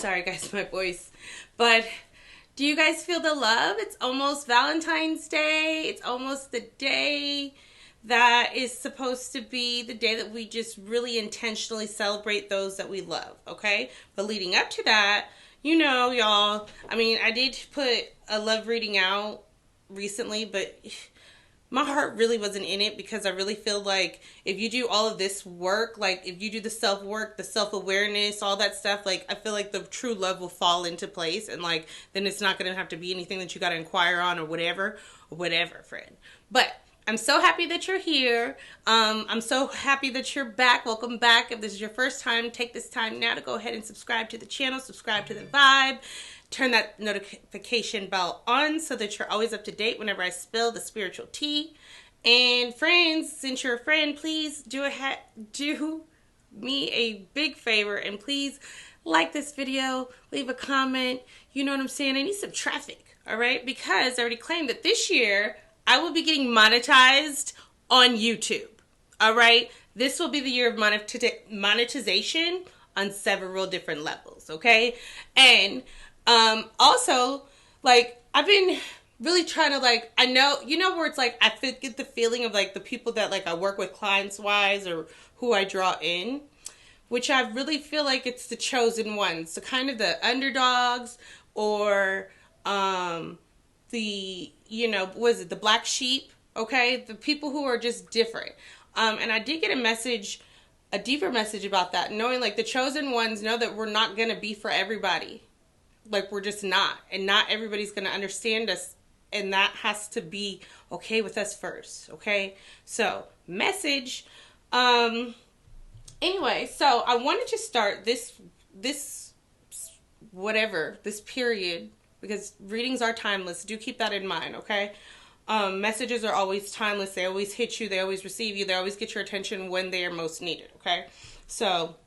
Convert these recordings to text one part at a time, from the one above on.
Sorry guys, my voice. But do you guys feel the love? It's almost Valentine's Day. It's almost the day that is supposed to be the day that we just really intentionally celebrate those that we love, okay? But leading up to that, you know, y'all, I mean, I did put a love reading out recently, but my heart really wasn't in it because I really feel like if you do all of this work, like if you do the self-work, the self-awareness, all that stuff, like I feel like the true love will fall into place, and like then it's not going to have to be anything that you got to inquire on or whatever, friend. But I'm so happy that you're here. I'm so happy that you're back. Welcome back. If this is your first time, take this time now to go ahead and subscribe to the channel, subscribe to the vibe. Turn that notification bell on so that you're always up to date whenever I spill the spiritual tea. And friends, since you're a friend, please do me a big favor and please like this video, leave a comment. You know what I'm saying? I need some traffic, all right? Because I already claimed that this year I will be getting monetized on YouTube, all right? This will be the year of monetization on several different levels, okay? And also, like, I've been really trying to, like, I know, you know, where it's like, I get the feeling of, like, the people that, like, I work with clients-wise or who I draw in, which I really feel like it's the chosen ones, so kind of the underdogs or, the, you know, what is it, the black sheep, okay? The people who are just different. And I did get a deeper message about that, knowing, like, the chosen ones know that we're not going to be for everybody. Like, we're just not. And not everybody's going to understand us. And that has to be okay with us first. Okay? So, message. Anyway, so I wanted to start this period. Because readings are timeless. Do keep that in mind, okay? Messages are always timeless. They always hit you. They always receive you. They always get your attention when they are most needed, okay? So,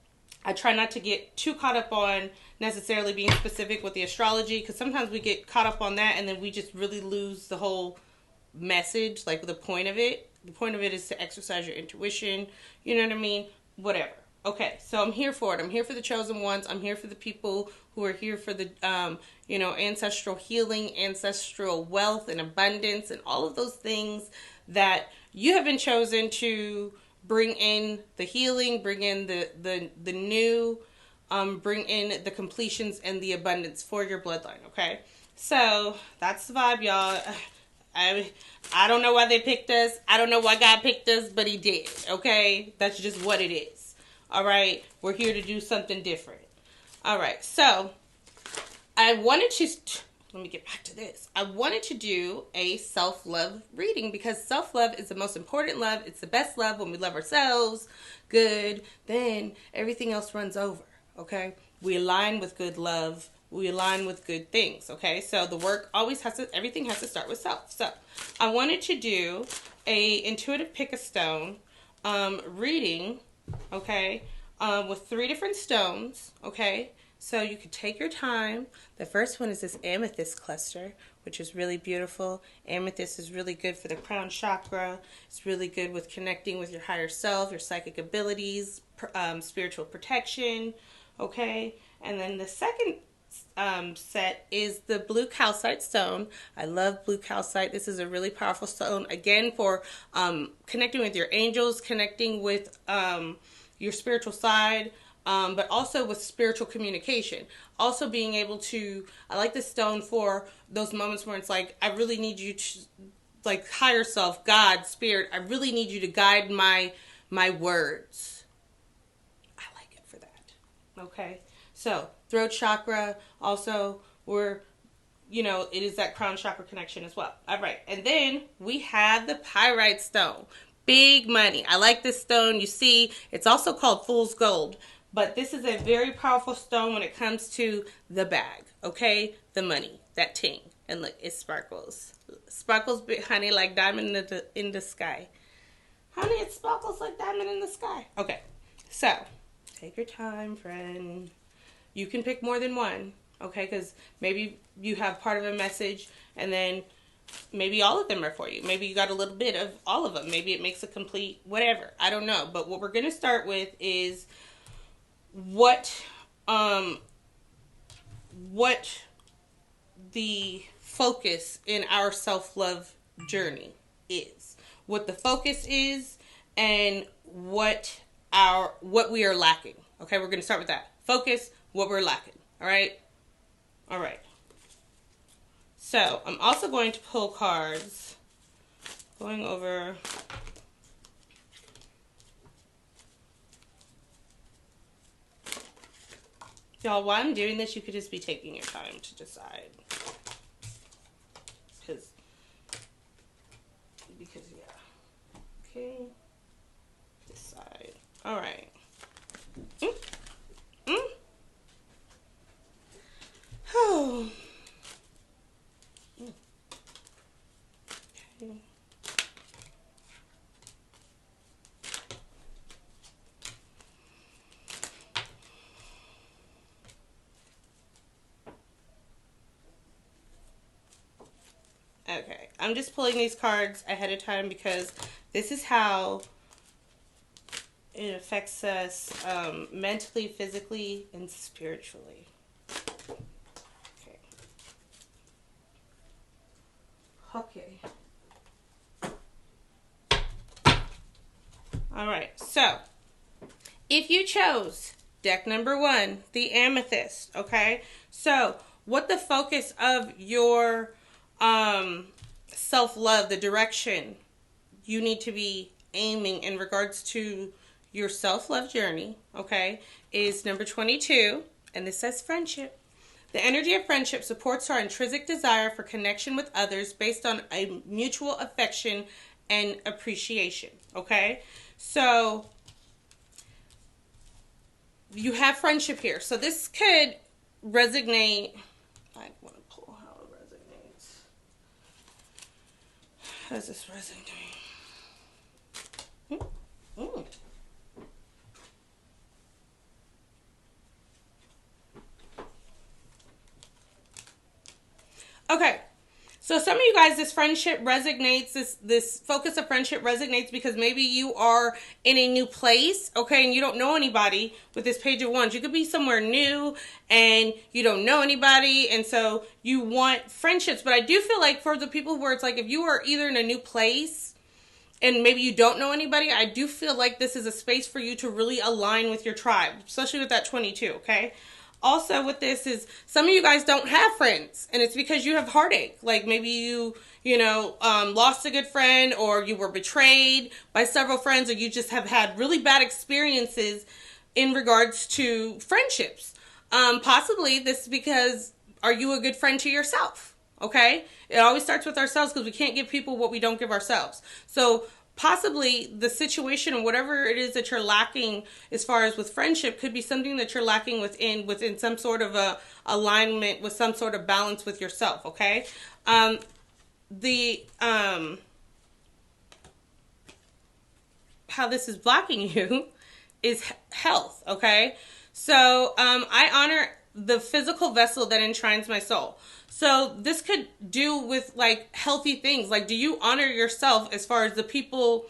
I try not to get too caught up on necessarily being specific with the astrology, because sometimes we get caught up on that and then we just really lose the whole message, like the point of it. The point of it is to exercise your intuition, you know what I mean? Whatever. Okay, so I'm here for it. I'm here for the chosen ones. I'm here for the people who are here for the, you know, ancestral healing, ancestral wealth and abundance, and all of those things that you have been chosen to bring in the healing, bring in the new, bring in the completions and the abundance for your bloodline, okay? So, that's the vibe, y'all. I don't know why they picked us. I don't know why God picked us, but he did, okay? That's just what it is, all right? We're here to do something different. All right, so I wanted to... Let me get back to this. I wanted to do a self-love reading because self-love is the most important love. It's the best love. When we love ourselves good, then everything else runs over, okay? We align with good love. We align with good things, okay? So the work always has to, everything has to start with self. So I wanted to do a intuitive pick a stone reading, okay, with 3 different stones, okay? So you could take your time. The first one is this Amethyst Cluster, which is really beautiful. Amethyst is really good for the crown chakra. It's really good with connecting with your higher self, your psychic abilities, spiritual protection, okay? And then the second set is the blue Calcite stone. I love blue Calcite. This is a really powerful stone, again, for connecting with your angels, connecting with your spiritual side, but also with spiritual communication. Also being able to, I like this stone for those moments where it's like, I really need you to, like, higher self, God, spirit, I really need you to guide my words. I like it for that. Okay? So, throat chakra, also, we're, you know, it is that crown chakra connection as well. All right. And then we have the Pyrite Stone. Big money. I like this stone. You see, it's also called Fool's Gold. But this is a very powerful stone when it comes to the bag, okay? The money, that ting. And look, it sparkles. Sparkles, honey, like diamond in the sky. Honey, it sparkles like diamond in the sky. Okay, so take your time, friend. You can pick more than one, okay? Because maybe you have part of a message and then maybe all of them are for you. Maybe you got a little bit of all of them. Maybe it makes a complete whatever. I don't know. But what we're going to start with is what what the focus in our self-love journey is, what the focus is, and what we are lacking. Okay, we're going to start with that. Focus, what we're lacking. All right. So I'm also going to pull cards, going over y'all. While I'm doing this, you could just be taking your time to decide. Because yeah. Okay. Decide. All right. Oh. Okay. Okay, I'm just pulling these cards ahead of time because this is how it affects us mentally, physically, and spiritually. Okay. All right, so if you chose deck number 1, the Amethyst, okay? So what the focus of your self-love, the direction you need to be aiming in regards to your self-love journey, okay, is number 22, and this says friendship. The energy of friendship supports our intrinsic desire for connection with others based on a mutual affection and appreciation, okay? So you have friendship here. So this could resonate. I want to pull how it resonates. How does this resonate? Okay, so some of you guys, this friendship resonates, this focus of friendship resonates because maybe you are in a new place, okay, and you don't know anybody with this Page of Wands. You could be somewhere new and you don't know anybody, and so you want friendships. But I do feel like for the people where it's like, if you are either in a new place and maybe you don't know anybody, I do feel like this is a space for you to really align with your tribe, especially with that 22, okay? Also with this is some of you guys don't have friends, and it's because you have heartache. Like maybe you lost a good friend, or you were betrayed by several friends, or you just have had really bad experiences in regards to friendships. Possibly this is because, are you a good friend to yourself? Okay? It always starts with ourselves because we can't give people what we don't give ourselves. So possibly the situation or whatever it is that you're lacking as far as with friendship could be something that you're lacking within some sort of a alignment with some sort of balance with yourself, okay? How this is blocking you is health, okay? So I honor the physical vessel that enshrines my soul. So this could do with like healthy things. Like, do you honor yourself as far as the people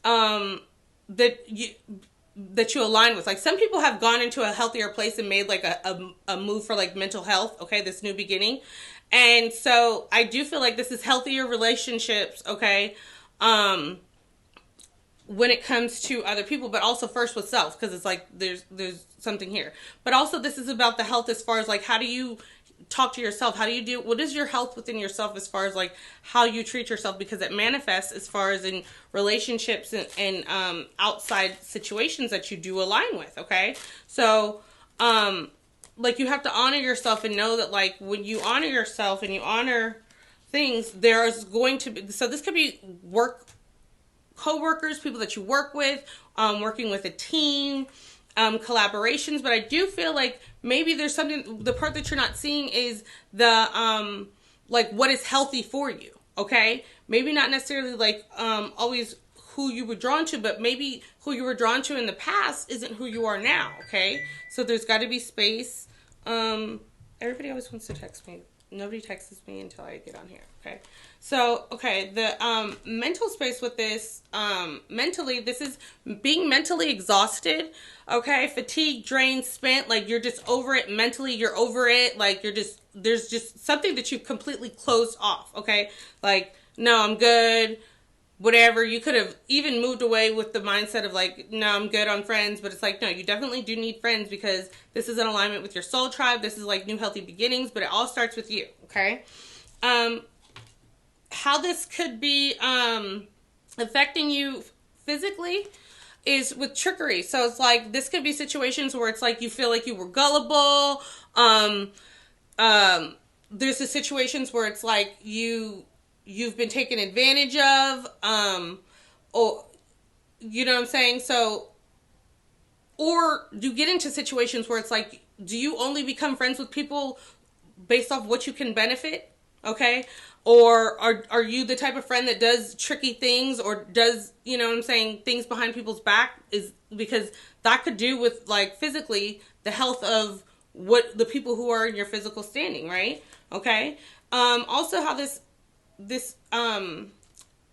that you align with? Like, some people have gone into a healthier place and made like a move for like mental health, okay, this new beginning. And so I do feel like this is healthier relationships, okay, when it comes to other people, but also first with self, because it's like there's something here. But also this is about the health as far as like, how do you talk to yourself? How do you do, what is your health within yourself as far as like how you treat yourself? Because it manifests as far as in relationships and outside situations that you do align with, okay? So like you have to honor yourself and know that like when you honor yourself and you honor things, there's going to be, so this could be co-workers, people that you work with, working with a team, collaborations. But I do feel like maybe there's something, the part that you're not seeing is the like what is healthy for you, okay? Maybe not necessarily like always who you were drawn to, but maybe who you were drawn to in the past isn't who you are now, okay? So there's got to be space. Everybody always wants to text me Nobody texts me until I get on here. Okay. So, okay, the mental space with this, mentally, this is being mentally exhausted, okay? Fatigued, drained, spent, like you're just over it mentally, you're over it, like you're just, there's just something that you've completely closed off, okay? Like, no, I'm good, whatever. You could have even moved away with the mindset of like, no, I'm good on friends, but it's like, no, you definitely do need friends because this is in alignment with your soul tribe. This is like new healthy beginnings, but it all starts with you, okay? How this could be affecting you physically is with trickery. So it's like, this could be situations where it's like you feel like you were gullible. There's the situations where it's like you've been taken advantage of, or you know what I'm saying? So, or you get into situations where it's like, do you only become friends with people based off what you can benefit? Okay. Or are you the type of friend that does tricky things or does, you know what I'm saying, things behind people's back? Is because that could do with like physically the health of what the people who are in your physical standing, right? Okay. Also how this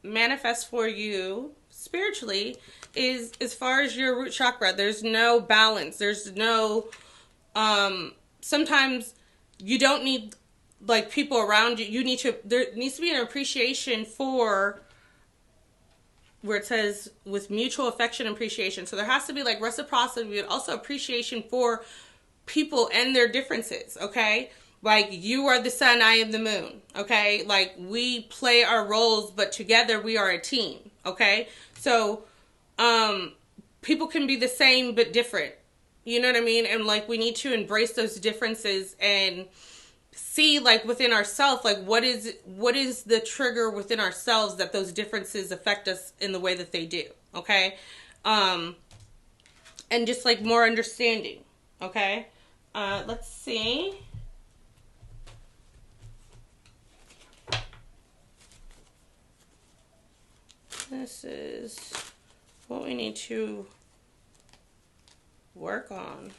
manifests for you spiritually is as far as your root chakra. There's no balance. There's no, sometimes you don't need like people around you. You need to, there needs to be an appreciation for where it says with mutual affection and appreciation. So there has to be like reciprocity, but also appreciation for people and their differences. Okay. Like you are the sun, I am the moon. Okay. Like we play our roles, but together we are a team. Okay. So, people can be the same, but different. You know what I mean? And like, we need to embrace those differences and see like within ourselves, like what is the trigger within ourselves that those differences affect us in the way that they do. Okay. And just like more understanding. Okay. Let's see. This is what we need to work on.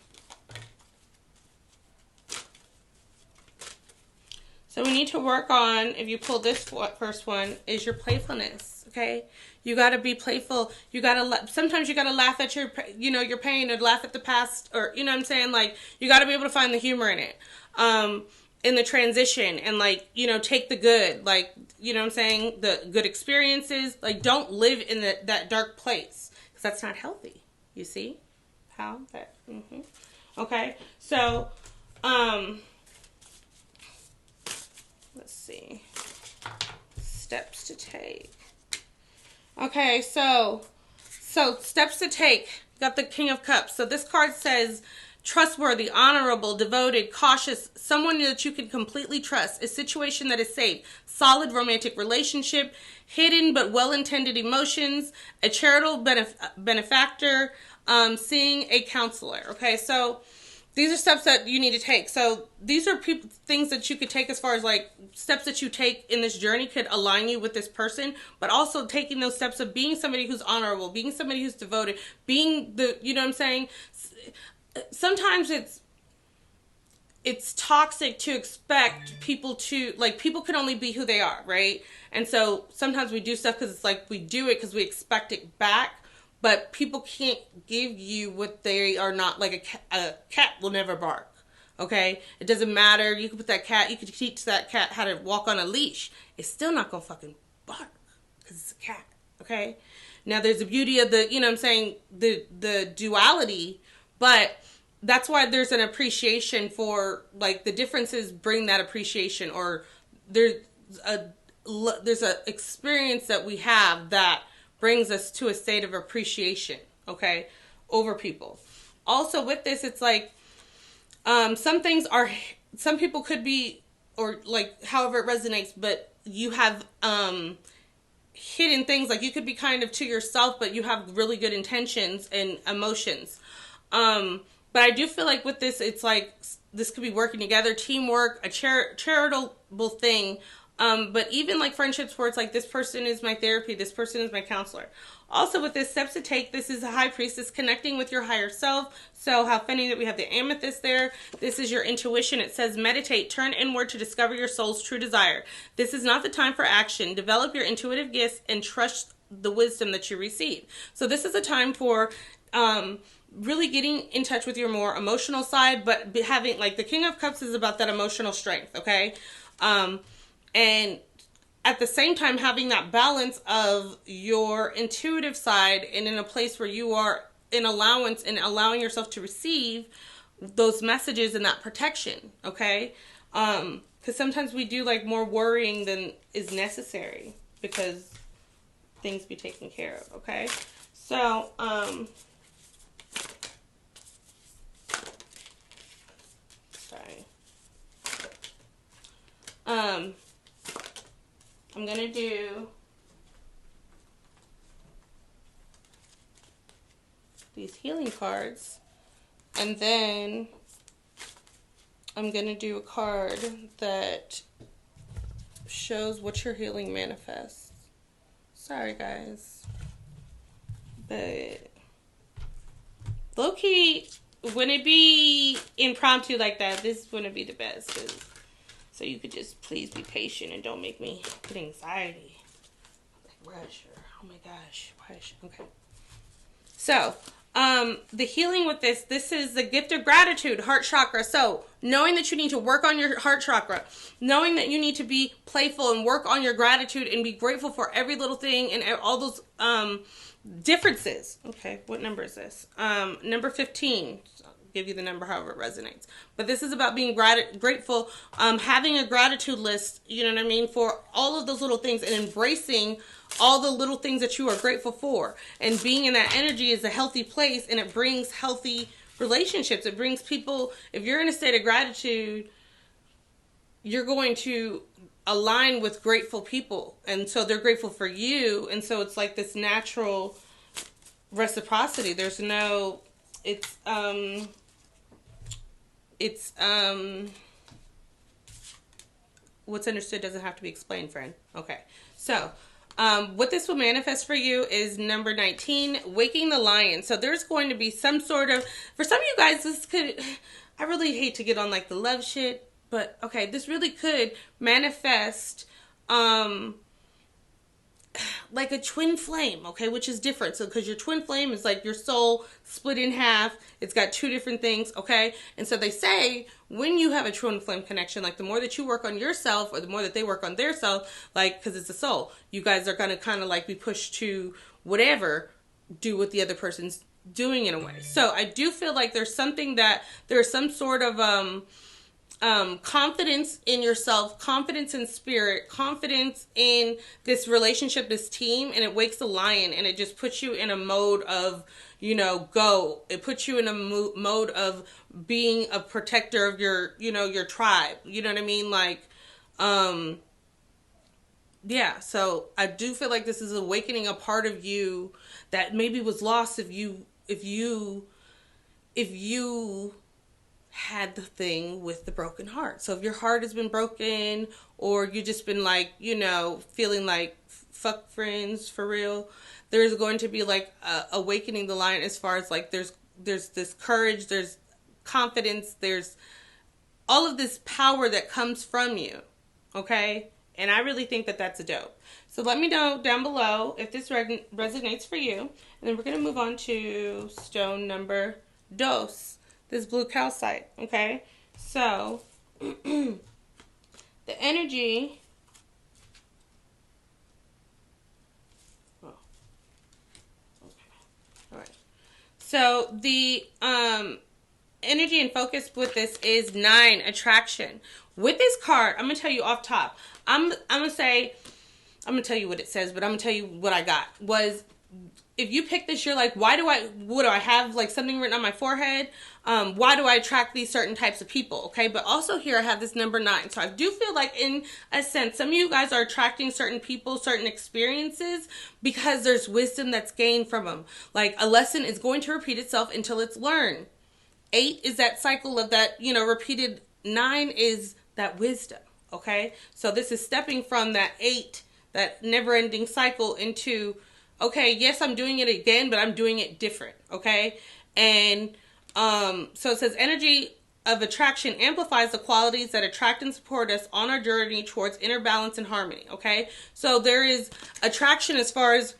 So we need to work on, if you pull this first one, is your playfulness, okay? You got to be playful. You got to, sometimes you got to laugh at your pain or laugh at the past, or, you know what I'm saying? Like, you got to be able to find the humor in it, in the transition, and like, you know, take the good, like, you know what I'm saying? The good experiences. Like, don't live in that dark place, because that's not healthy. You see how that, okay? So, let's see. Steps to take. Okay, so steps to take. Got the King of Cups. So this card says trustworthy, honorable, devoted, cautious, someone that you can completely trust, a situation that is safe, solid romantic relationship, hidden but well-intended emotions, a charitable benefactor, seeing a counselor. Okay, so these are steps that you need to take. So these are things that you could take as far as like steps that you take in this journey could align you with this person, but also taking those steps of being somebody who's honorable, being somebody who's devoted, being the, you know what I'm saying? Sometimes it's toxic to expect people to, like, people can only be who they are, right? And so sometimes we do stuff because it's like we do it because we expect it back. But people can't give you what they are not. Like a cat will never bark, okay? It doesn't matter. You can put that cat, you could teach that cat how to walk on a leash. It's still not going to fucking bark because it's a cat, okay? Now, there's the beauty of the, you know what I'm saying, the duality, but that's why there's an appreciation for, like, the differences bring that appreciation, or there's a experience that we have that brings us to a state of appreciation, okay, over people. Also with this, it's like, some people could be, or like, however it resonates, but you have, hidden things, like you could be kind of to yourself, but you have really good intentions and emotions. But I do feel like with this, it's like, this could be working together, teamwork, a charitable thing, But even like friendships where it's like, this person is my therapy, this person is my counselor. Also with this, steps to take, this is a high priestess connecting with your higher self. So how funny that we have the amethyst there. This is your intuition. It says meditate, turn inward to discover your soul's true desire. This is not the time for action. Develop your intuitive gifts and trust the wisdom that you receive. So this is a time for really getting in touch with your more emotional side, but having, like, the King of Cups is about that emotional strength, okay? And at the same time, having that balance of your intuitive side and in a place where you are in allowance and allowing yourself to receive those messages and that protection, okay? Because sometimes we do like more worrying than is necessary because things be taken care of, okay? So, sorry. I'm going to do these healing cards, and then I'm going to do a card that shows what your healing manifests. Sorry, guys. But low-key, when it be impromptu like that, this wouldn't be the best. So you could just please be patient and don't make me get anxiety. Like, rush, or oh my gosh, rush. Okay. So, the healing with this is the gift of gratitude, heart chakra. So, knowing that you need to work on your heart chakra, knowing that you need to be playful and work on your gratitude and be grateful for every little thing and all those differences. Okay, what number is this? Number 15. Give you the number however it resonates, but this is about being grateful, having a gratitude list, you know what I mean, for all of those little things, and embracing all the little things that you are grateful for, and being in that energy is a healthy place, and it brings healthy relationships. It brings people, if you're in a state of gratitude, you're going to align with grateful people, and so they're grateful for you, and so it's like this natural reciprocity. There's no, what's understood doesn't have to be explained, friend. Okay. So, what this will manifest for you is number 19, waking the lion. So there's going to be some sort of, for some of you guys, this could, I really hate to get on like the love shit, but okay, this really could manifest, like a twin flame, okay, which is different. So because your twin flame is like your soul split in half, it's got two different things, okay? And so they say when you have a twin flame connection, like the more that you work on yourself or the more that they work on their self, like, because it's a soul, you guys are going to kind of like be pushed to whatever, do what the other person's doing in a way. So I do feel like there's something that there's some sort of confidence in yourself, confidence in spirit, confidence in this relationship, this team, and it wakes the lion, and it just puts you in a mode of, you know, go. It puts you in a mode of being a protector of your, you know, your tribe. You know what I mean? Like, yeah. So I do feel like this is awakening a part of you that maybe was lost if you had the thing with the broken heart. So if your heart has been broken, or you just been like, you know, feeling like fuck friends for real, there's going to be like awakening the lion, as far as like there's this courage, there's confidence, there's all of this power that comes from you, okay? And I really think that that's a dope. So let me know down below if this resonates for you, and then we're going to move on to stone number dos. This blue calcite, okay? So, the energy, oh, okay, all right. So, the energy and focus with this is 9, attraction. With this card, I'm going to tell you off top, I'm going to tell you what it says, but I'm going to tell you what I got, was, if you pick this, you're like, what do I have like something written on my forehead? Why do I attract these certain types of people? Okay. But also here I have this number 9. So I do feel like in a sense, some of you guys are attracting certain people, certain experiences, because there's wisdom that's gained from them. Like a lesson is going to repeat itself until it's learned. 8 is that cycle of that, you know, repeated. 9 is that wisdom. okay? So this is stepping from that 8, that never-ending cycle, into, okay, yes, I'm doing it again, but I'm doing it different, okay? And so it says energy of attraction amplifies the qualities that attract and support us on our journey towards inner balance and harmony, okay? So there is attraction as far as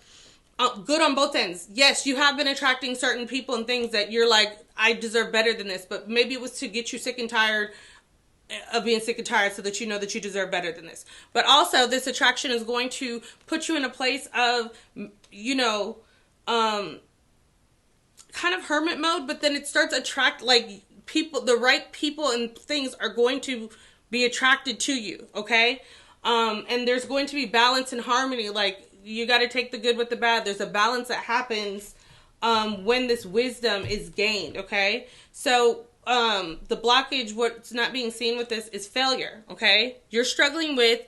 good on both ends. Yes, you have been attracting certain people and things that you're like, I deserve better than this, but maybe it was to get you sick and tired of being sick and tired so that you know that you deserve better than this. But also, this attraction is going to put you in a place of, you know, kind of hermit mode, but then it starts attract, like, people, the right people and things are going to be attracted to you, okay? And there's going to be balance and harmony. Like, you got to take the good with the bad. There's a balance that happens when this wisdom is gained, okay? So the blockage, what's not being seen with this, is failure, okay? You're struggling with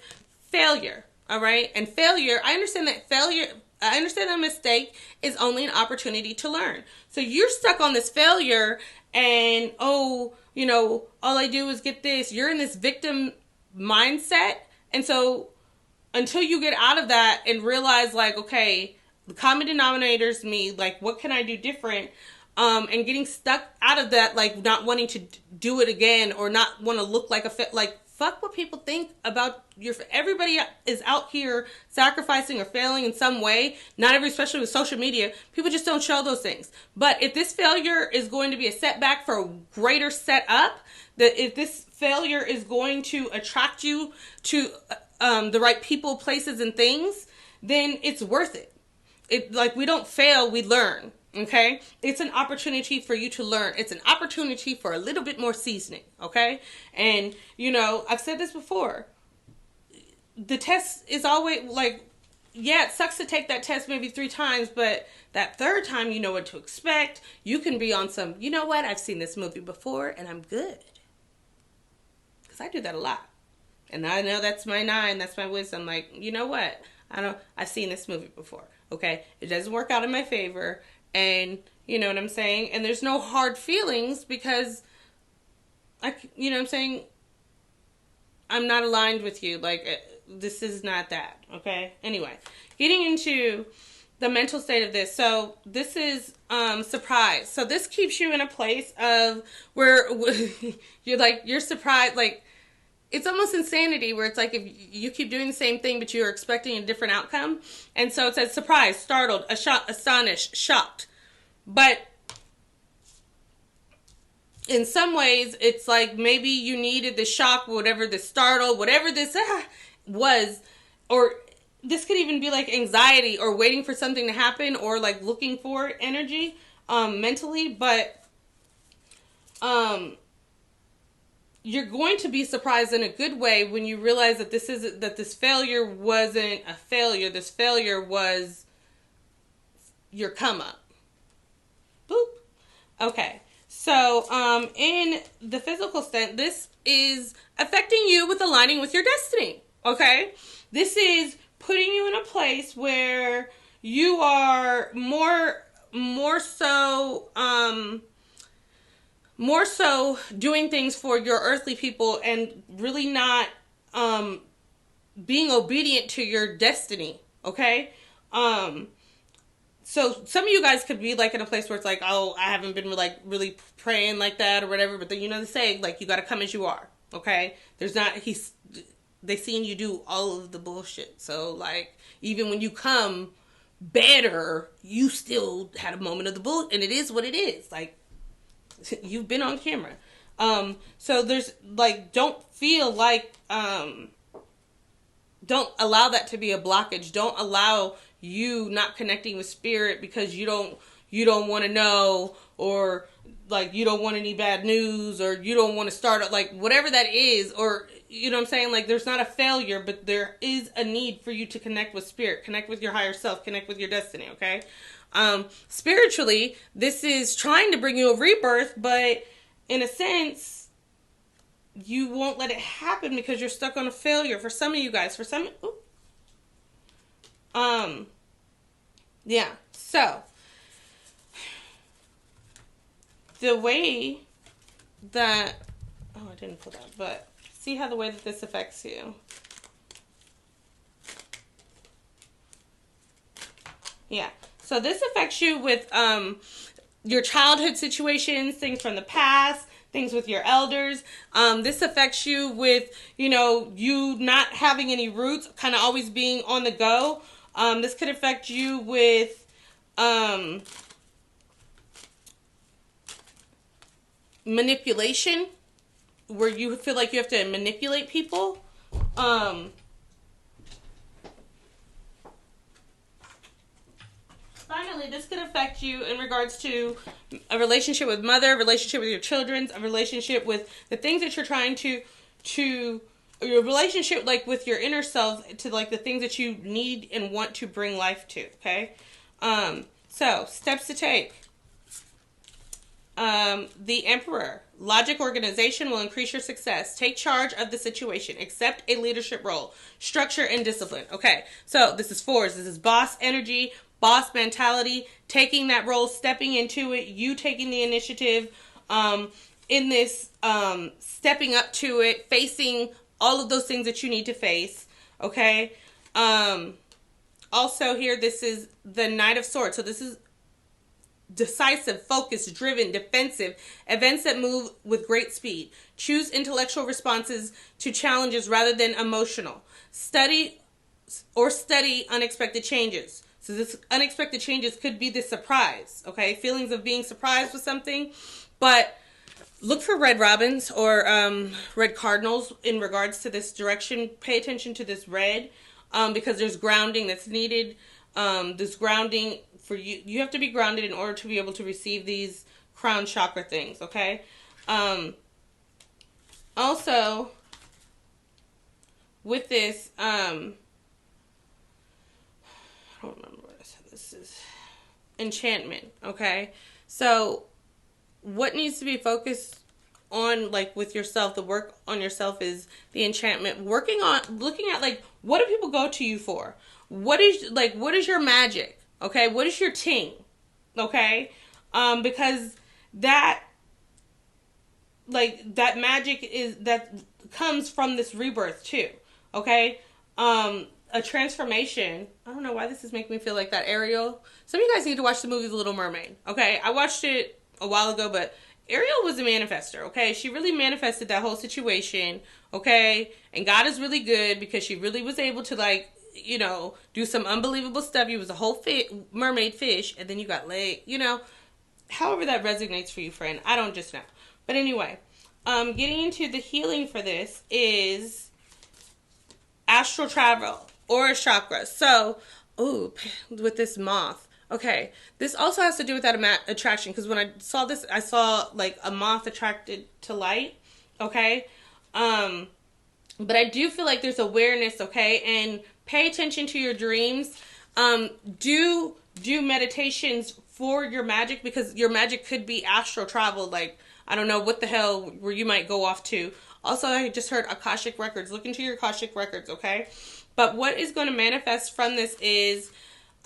failure, all right? And failure, I understand that mistake is only an opportunity to learn. So you're stuck on this failure and, oh, you know, all I do is get this. You're in this victim mindset. And so until you get out of that and realize, like, okay, the common denominator is me, like, what can I do different? And getting stuck out of that, like, not wanting to do it again, or not want to look like fuck what people think about everybody is out here sacrificing or failing in some way. Not especially with social media, people just don't show those things. But if this failure is going to be a setback for a greater setup, that if this failure is going to attract you to the right people, places, and things, then it's worth it. Like, we don't fail, we learn. Okay? It's an opportunity for you to learn. It's an opportunity for a little bit more seasoning. Okay? And, you know, I've said this before. The test is always, like, yeah, it sucks to take that test maybe 3 times, but that 3rd time you know what to expect. You can be on some, you know what, I've seen this movie before and I'm good. Because I do that a lot. And I know that's my 9, that's my wisdom. Like, you know what? I've seen this movie before. Okay? It doesn't work out in my favor. And, you know what I'm saying? And there's no hard feelings because, you know what I'm saying? I'm not aligned with you. Like, this is not that. Okay? Anyway, getting into the mental state of this. So, this is surprise. So, this keeps you in a place of where you're surprised. Like, it's almost insanity where it's like if you keep doing the same thing, but you're expecting a different outcome. And so it says surprised, startled, astonished, shocked. But in some ways, it's like maybe you needed the shock, whatever the startle, whatever this was, or this could even be like anxiety or waiting for something to happen or like looking for energy mentally. But you're going to be surprised in a good way when you realize that this failure wasn't a failure. This failure was your come up. Boop. Okay. So, in the physical sense, this is affecting you with aligning with your destiny. Okay? This is putting you in a place where you are more so doing things for your earthly people and really not being obedient to your destiny, okay? So some of you guys could be like in a place where it's like, oh, I haven't been like really praying like that or whatever, but then you know they say like you got to come as you are, okay? They seen you do all of the bullshit, so like even when you come better, you still had a moment of the bull, and it is what it is, like. You've been on camera. So there's like, don't feel like, don't allow that to be a blockage. Don't allow you not connecting with spirit because you don't want to know, or like you don't want any bad news, or you don't want to start like whatever that is, or you know what I'm saying? Like there's not a failure, but there is a need for you to connect with spirit, connect with your higher self, connect with your destiny. Okay. Spiritually, this is trying to bring you a rebirth, but in a sense, you won't let it happen because you're stuck on a failure. For some of you guys, yeah. So, the way that, oh, I didn't pull that, but see how the way that this affects you. Yeah. So this affects you with your childhood situations, things from the past, things with your elders. This affects you with, you know, you not having any roots, kind of always being on the go. This could affect you with manipulation, where you feel like you have to manipulate people. Finally, this could affect you in regards to a relationship with mother, a relationship with your children, a relationship with the things that you're trying to your relationship like with your inner self, to like the things that you need and want to bring life to. Okay, so steps to take. The Emperor. Logic organization will increase your success. Take charge of the situation. Accept a leadership role. Structure and discipline. Okay, so this is fours. This is boss energy, boss mentality, taking that role, stepping into it, you taking the initiative in this, stepping up to it, facing all of those things that you need to face. Okay. Also here, this is the Knight of Swords. So this is decisive, focused, driven, defensive, events that move with great speed. Choose intellectual responses to challenges rather than emotional. Study unexpected changes. So this unexpected changes could be the surprise, okay? Feelings of being surprised with something. But look for red robins or red cardinals in regards to this direction. Pay attention to this red because there's grounding that's needed. This grounding for you. You have to be grounded in order to be able to receive these crown chakra things, okay? Also, with this, I don't remember what I said. This is enchantment, okay? So, what needs to be focused on, like, with yourself, the work on yourself is the enchantment. Looking at, like, what do people go to you for? What is your magic? Okay, what is your ting? Okay, because that magic that comes from this rebirth too. Okay, a transformation. I don't know why this is making me feel like that, Ariel. Some of you guys need to watch the movie The Little Mermaid. Okay, I watched it a while ago, but Ariel was a manifester. Okay, she really manifested that whole situation. Okay, and God is really good because she really was able to, like, you know, do some unbelievable stuff. You was a whole mermaid fish, and then you got leg, you know, however that resonates for you, friend. I don't just know. But anyway, getting into the healing for this is astral travel, aura chakra. So, with this moth. Okay, this also has to do with that attraction, because when I saw this, I saw like a moth attracted to light. Okay, but I do feel like there's awareness. Okay, and pay attention to your dreams. Do meditations for your magic, because your magic could be astral travel. Like, I don't know what the hell where you might go off to. Also, I just heard Akashic Records. Look into your Akashic Records, okay? But what is going to manifest from this is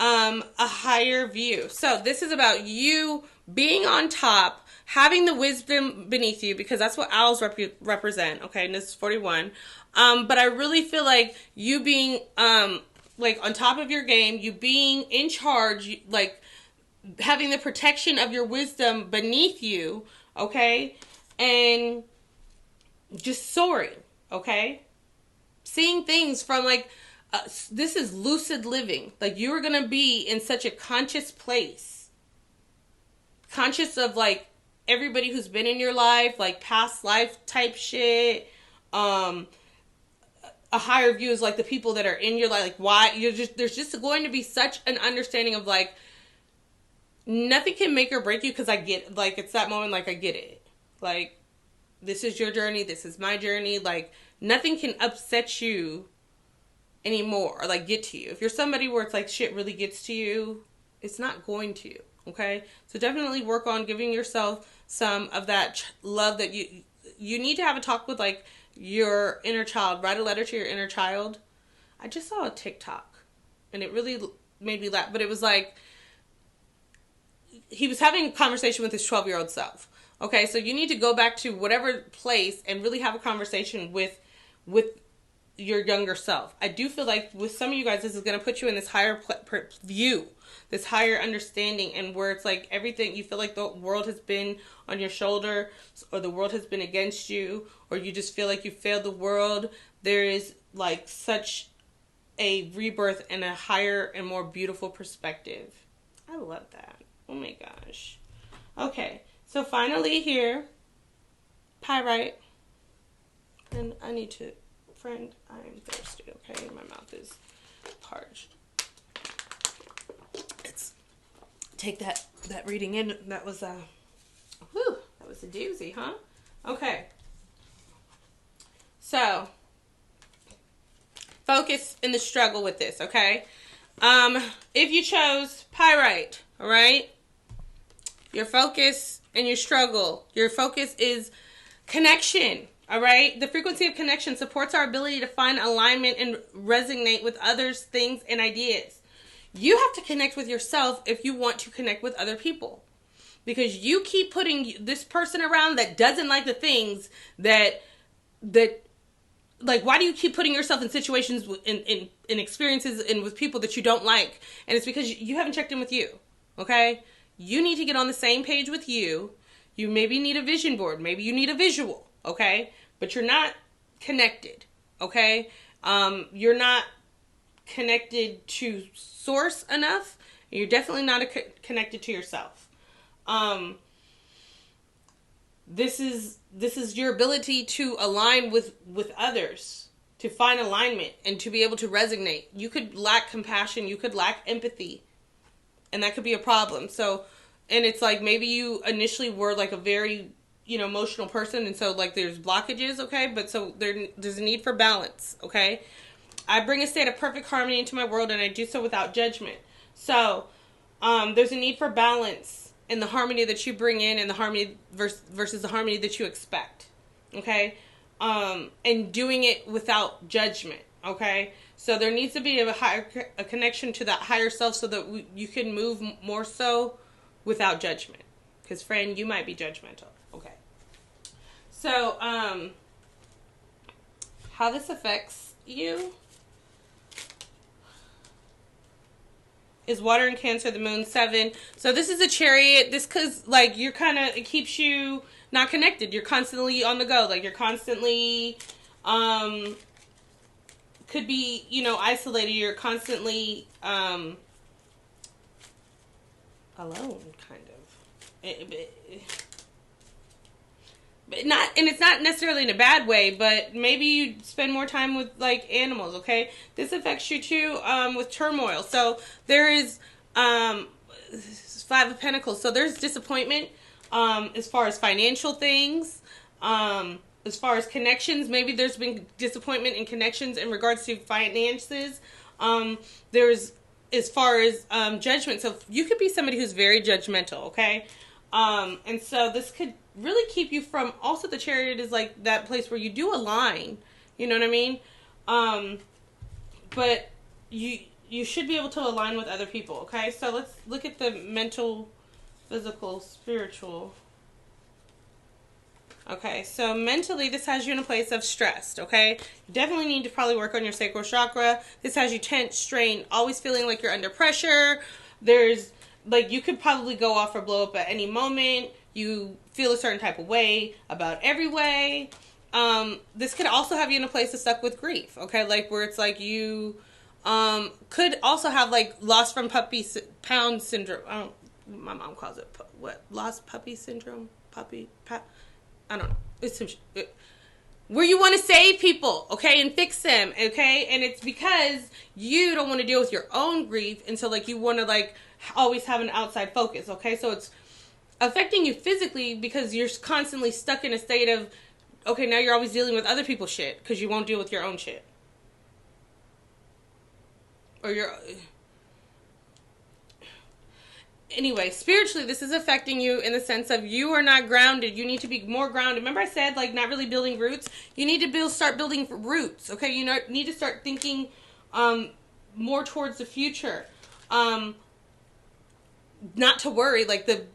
a higher view. So this is about you being on top, having the wisdom beneath you, because that's what owls represent, okay? And this is 41. But I really feel like you being, like, on top of your game, you being in charge, like, having the protection of your wisdom beneath you, okay? And just soaring, okay? Seeing things from, like, this is lucid living. Like, you are going to be in such a conscious place. Conscious of, like, everybody who's been in your life, like, past life type shit. A higher view is like the people that are in your life, like why there's just going to be such an understanding of, like, nothing can make or break you, because I get, like, it's that moment, like, I get it. Like, this is your journey, this is my journey. Like, nothing can upset you anymore or, like, get to you. If you're somebody where it's like shit really gets to you, it's not going to, okay? So definitely work on giving yourself some of that love that you need to have a talk with, like, your inner child. Write a letter to your inner child. I just saw a TikTok and it really made me laugh, but it was like he was having a conversation with his 12-year-old self. Okay, so you need to go back to whatever place and really have a conversation with with your younger self. I do feel like with some of you guys, this is going to put you in this higher view, this higher understanding, and where it's like everything, you feel like the world has been on your shoulder, or the world has been against you, or you just feel like you failed the world. There is like such a rebirth and a higher and more beautiful perspective. I love that. Oh my gosh. Okay, so finally here, pyrite. And I need to, friend, I am thirsty, okay? My mouth is parched. Let's take that reading in. That was a doozy, huh? Okay. So, focus in the struggle with this, okay? If you chose pyrite, all right? Your focus and your struggle. Your focus is connection, all right? The frequency of connection supports our ability to find alignment and resonate with others, things, and ideas. You have to connect with yourself if you want to connect with other people. Because you keep putting this person around that doesn't like the things that like, why do you keep putting yourself in situations, in experiences, and with people that you don't like? And it's because you haven't checked in with you, okay? You need to get on the same page with you. You maybe need a vision board. Maybe you need a visual, okay? But you're not connected, okay? You're not connected to source enough. You're definitely not connected to yourself. This is your ability to align with others, to find alignment, and to be able to resonate. You could lack compassion. You could lack empathy. And that could be a problem. So, and it's like maybe you initially were like a very, emotional person. And so like there's blockages, okay? But so there's a need for balance, okay? I bring a state of perfect harmony into my world, and I do so without judgment. So, there's a need for balance in the harmony that you bring in, and the harmony versus the harmony that you expect, okay? And doing it without judgment, okay? So there needs to be a connection to that higher self so that you can move more so without judgment. Because, friend, you might be judgmental, okay? So, how this affects you is water and Cancer, the moon, 7. So this is a Chariot. This because like you're kind of, it keeps you not connected. You're constantly on the go. Like you're constantly could be, isolated. You're constantly alone, kind of. But not, and it's not necessarily in a bad way, but maybe you spend more time with like animals, okay? This affects you too with turmoil. So there is 5 of Pentacles. So there's disappointment as far as financial things, as far as connections. Maybe there's been disappointment in connections in regards to finances. There's as far as judgment. So you could be somebody who's very judgmental, okay? And so this could really keep you from, also the Chariot is like that place where you do align, you know what I mean? But you should be able to align with other people, okay? So let's look at the mental, physical, spiritual. Okay, so mentally this has you in a place of stressed, okay? You definitely need to probably work on your Sacral Chakra. This has you tense, strained, always feeling like you're under pressure. There's like, you could probably go off or blow up at any moment. You feel a certain type of way about every way. This could also have you in a place of stuck with grief, okay? Like, where it's like you could also have, like, lost from pound syndrome. My mom calls it, lost puppy syndrome? I don't know. It's where you want to save people, okay, and fix them, okay? And it's because you don't want to deal with your own grief, and so, like, you want to, like, always have an outside focus, okay? So it's affecting you physically because you're constantly stuck in a state of, okay, now you're always dealing with other people's shit because you won't deal with your own shit. Or anyway, spiritually, this is affecting you in the sense of you are not grounded. You need to be more grounded. Remember I said, like, not really building roots? You need to start building roots, okay? You need to start thinking more towards the future. Not to worry. Like, the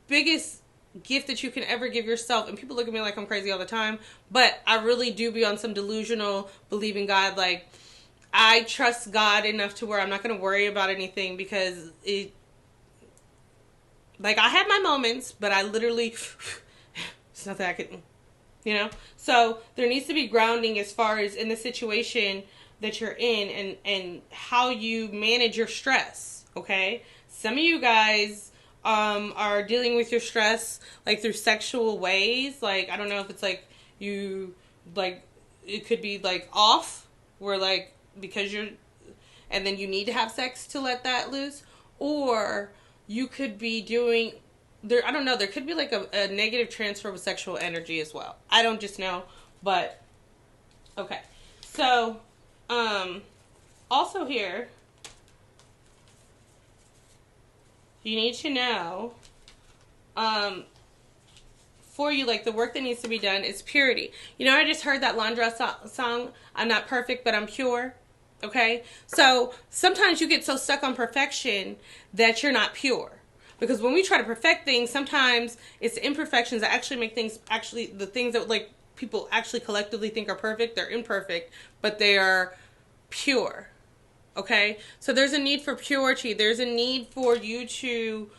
biggest gift that you can ever give yourself. And people look at me like I'm crazy all the time, but I really do be on some delusional believe in God. Like, I trust God enough to where I'm not going to worry about anything, because like, I have my moments, but I literally, it's nothing I can, So there needs to be grounding as far as in the situation that you're in, and how you manage your stress, okay? Some of you guys are dealing with your stress, like, through sexual ways. Like, I don't know if it's, like, you, like, it could be, like, off, where, like, because you're, and then you need to have sex to let that loose. Or you could be doing, I don't know, there could be, like, a negative transfer of sexual energy as well. I don't just know, but, okay. So, also here, you need to know, for you, like, the work that needs to be done is purity. I just heard that Landra song, I'm not perfect, but I'm pure. Okay? So, sometimes you get so stuck on perfection that you're not pure. Because when we try to perfect things, sometimes it's the imperfections that actually make things, actually, the things that, like, people actually collectively think are perfect, they're imperfect, but they are pure. Okay? So there's a need for purity. There's a need for you to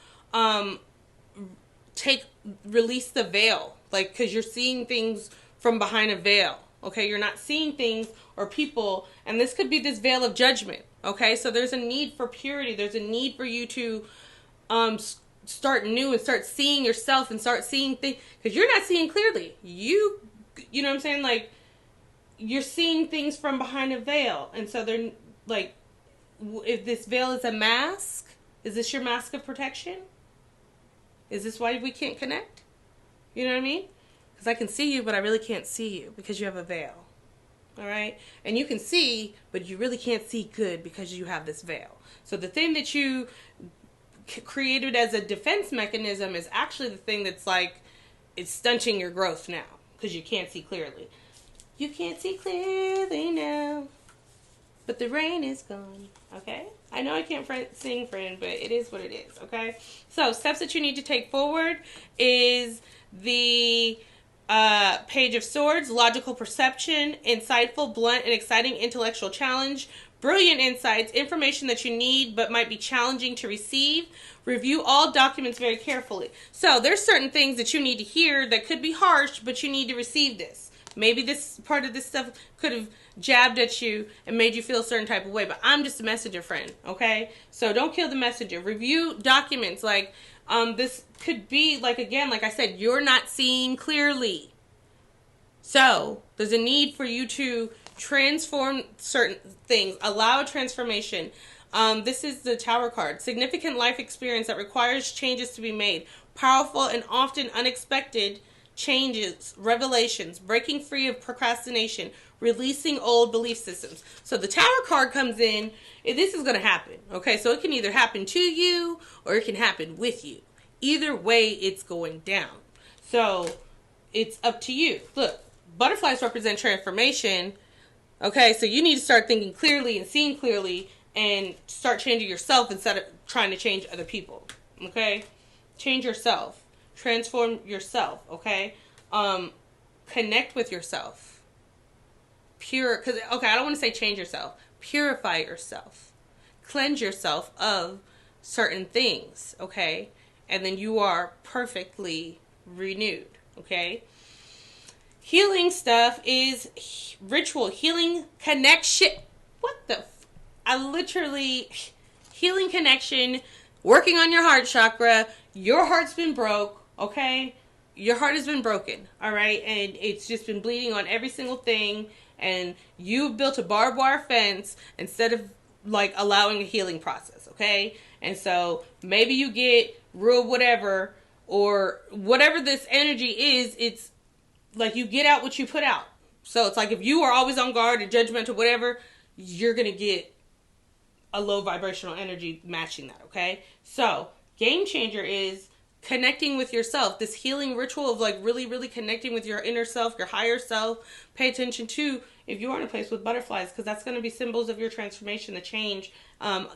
release the veil. Like, because you're seeing things from behind a veil. Okay? You're not seeing things or people, and this could be this veil of judgment. Okay? So there's a need for purity. There's a need for you to start new and start seeing yourself and start seeing things, because you're not seeing clearly. You know what I'm saying? Like, you're seeing things from behind a veil. And so they're, like, if this veil is a mask, is this your mask of protection? Is this why we can't connect? You know what I mean? Because I can see you, but I really can't see you because you have a veil. All right? And you can see, but you really can't see good because you have this veil. So the thing that you created as a defense mechanism is actually the thing that's, like, it's stunting your growth now because you can't see clearly. You can't see clearly now, but the rain is gone. Okay? I know I can't sing, friend, but it is what it is. Okay? So steps that you need to take forward is the Page of Swords, logical perception, insightful, blunt, and exciting intellectual challenge, brilliant insights, information that you need but might be challenging to receive. Review all documents very carefully. So there's certain things that you need to hear that could be harsh, but you need to receive this. Maybe this part of this stuff could have jabbed at you and made you feel a certain type of way, but I'm just a messenger, friend, okay? So don't kill the messenger. Review documents. Like, this could be, like, again, like I said, you're not seeing clearly. So there's a need for you to transform certain things. Allow transformation. This is the Tower card. Significant life experience that requires changes to be made. Powerful and often unexpected changes, revelations, breaking free of procrastination, releasing old belief systems. So the Tower card comes in, and this is going to happen. Okay, so it can either happen to you or it can happen with you. Either way, it's going down. So it's up to you. Look, butterflies represent transformation. Okay, so you need to start thinking clearly and seeing clearly and start changing yourself instead of trying to change other people. Okay? Change yourself. Transform yourself, okay? Connect with yourself. I don't want to say change yourself. Purify yourself. Cleanse yourself of certain things, okay? And then you are perfectly renewed, okay? Healing stuff is ritual, healing, connection. Healing connection, working on your heart chakra. Your heart's been broke, okay? Your heart has been broken, all right? And it's just been bleeding on every single thing. And you've built a barbed wire fence instead of, like, allowing a healing process, okay? And so maybe you get real whatever, or whatever this energy is, it's like you get out what you put out. So it's like if you are always on guard or judgmental, whatever, you're going to get a low vibrational energy matching that, okay? So game changer is connecting with yourself. This healing ritual of, like, really, really connecting with your inner self, your higher self. Pay attention to if you are in a place with butterflies, because that's going to be symbols of your transformation, the change,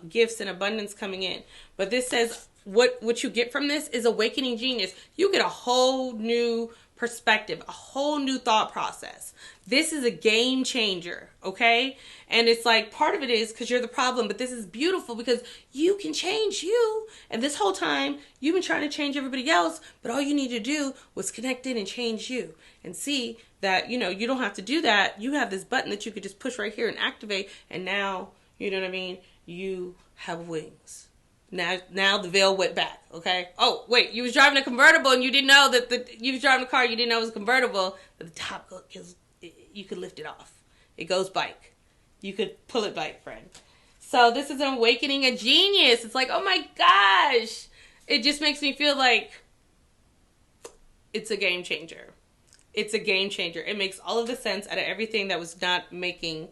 gifts, and abundance coming in. But this says what you get from this is awakening genius. You get a whole new perspective, a whole new thought process. This is a game changer, okay? And it's like, part of it is because you're the problem, but this is beautiful because you can change you. And this whole time, you've been trying to change everybody else, but all you need to do was connect in and change you. And see that, you know, you don't have to do that. You have this button that you could just push right here and activate, and now, you know what I mean, you have wings. Now the veil went back, okay? Oh, wait, you was driving a convertible and you didn't know that you was driving a car, you didn't know it was a convertible, but the top, you could lift it off. It goes bike. You could pull it bike, friend. So this is an awakening a genius. It's like, oh my gosh. It just makes me feel like it's a game changer. It's a game changer. It makes all of the sense out of everything that was not making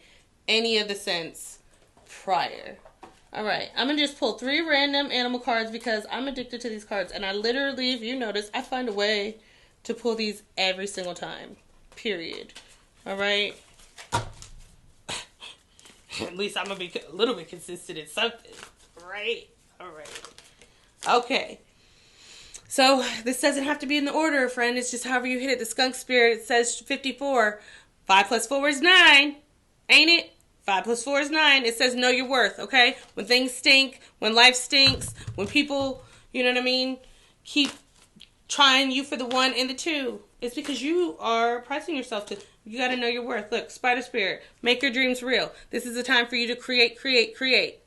any of the sense prior. All right, I'm going to just pull 3 random animal cards because I'm addicted to these cards. And I literally, if you notice, I find a way to pull these every single time. Period. All right? At least I'm going to be a little bit consistent in something. Right? All right. Okay. So this doesn't have to be in the order, friend. It's just however you hit it. The skunk spirit, it says 54. 5 plus 4 is 9. Ain't it? 5 plus 4 is 9. It says know your worth, okay? When things stink, when life stinks, when people, you know what I mean, keep trying you for the 1 and the 2, it's because you are pricing yourself to, you got to know your worth. Look, spider spirit, make your dreams real. This is a time for you to create, create, create.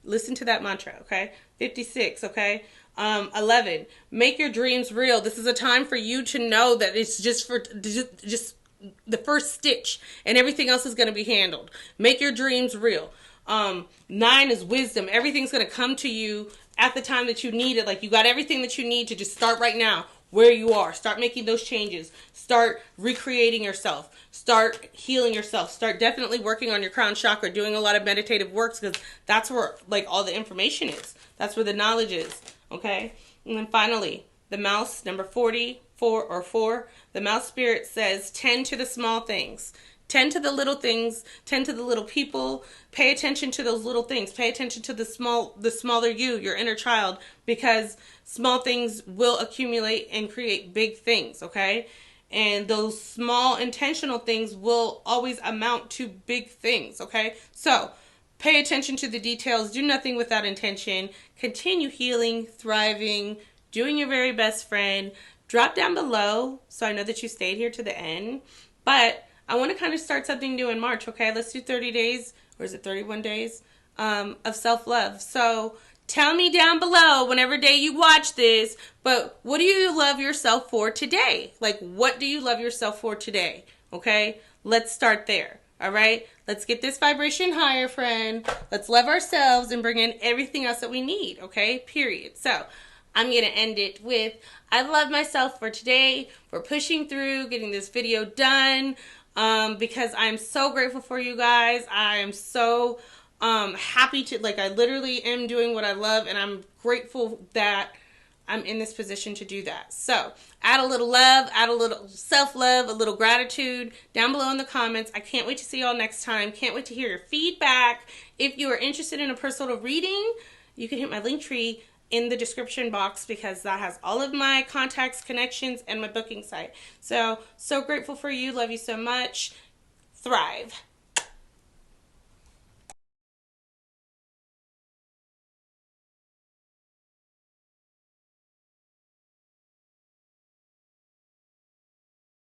Listen to that mantra, okay? 56, okay? 11, make your dreams real. This is a time for you to know that it's just the first stitch and everything else is going to be handled. Make your dreams real. 9 is wisdom. Everything's going to come to you at the time that you need it. Like, you got everything that you need to just start right now where you are. Start making those changes. Start recreating yourself. Start healing yourself. Start definitely working on your crown chakra, doing a lot of meditative works, because that's where, like, all the information is. That's where the knowledge is. Okay? And then finally, the mouse, number 4, the mouse spirit says, tend to the small things. Tend to the little things. Tend to the little people. Pay attention to those little things. Pay attention to the smaller you, your inner child, because small things will accumulate and create big things, okay? And those small intentional things will always amount to big things, okay? So, pay attention to the details. Do nothing without intention. Continue healing, thriving, doing your very best, friend. Drop down below so I know that you stayed here to the end. But I want to kind of start something new in March, okay? Let's do 30 days, or is it 31 days, of self-love. So tell me down below whenever day you watch this, but what do you love yourself for today? Like, what do you love yourself for today, okay? Let's start there, all right? Let's get this vibration higher, friend. Let's love ourselves and bring in everything else that we need, okay? Period. So I'm going to end it with, I love myself for today, for pushing through, getting this video done, because I'm so grateful for you guys. I am so happy to, like, I literally am doing what I love, and I'm grateful that I'm in this position to do that. So add a little love, add a little self-love, a little gratitude down below in the comments. I can't wait to see y'all next time. Can't wait to hear your feedback. If you are interested in a personal reading, you can hit my link tree in the description box, because that has all of my contacts, connections, and my booking site. So grateful for you. Love you so much. Thrive.